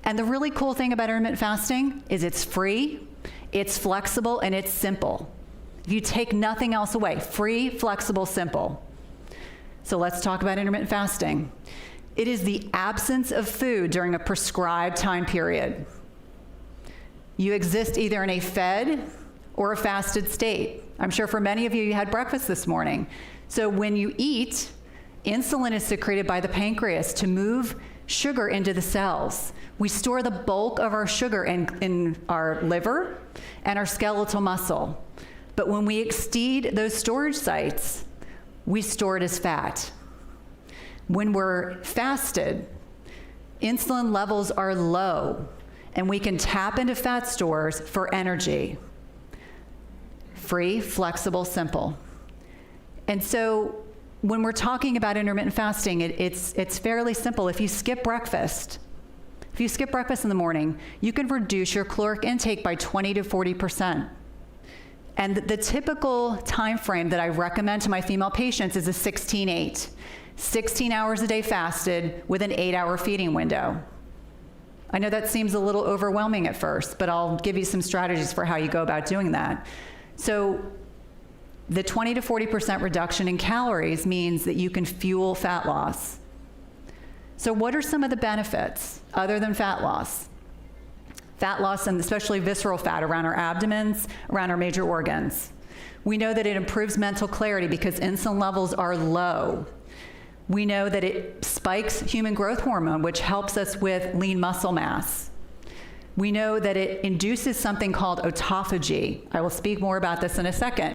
And the really cool thing about intermittent fasting is it's free, it's flexible, and it's simple. You take nothing else away. Free, flexible, simple. So let's talk about intermittent fasting. It is the absence of food during a prescribed time period. You exist either in a fed or a fasted state. I'm sure for many of you, you had breakfast this morning. So when you eat, insulin is secreted by the pancreas to move sugar into the cells. We store the bulk of our sugar in our liver and our skeletal muscle. But when we exceed those storage sites, we store it as fat. When we're fasted, insulin levels are low, and we can tap into fat stores for energy. Free, flexible, simple. And so when we're talking about intermittent fasting, it's fairly simple. If you skip breakfast in the morning, you can reduce your caloric intake by 20 to 40%. And the typical time frame that I recommend to my female patients is a 16-8. 16 hours a day fasted with an 8-hour feeding window. I know that seems a little overwhelming at first, but I'll give you some strategies for how you go about doing that. So the 20 to 40% reduction in calories means that you can fuel fat loss. So what are some of the benefits other than fat loss? Fat loss, and especially visceral fat around our abdomens, around our major organs. We know that it improves mental clarity because insulin levels are low. We know that it spikes human growth hormone, which helps us with lean muscle mass. We know that it induces something called autophagy. I will speak more about this in a second.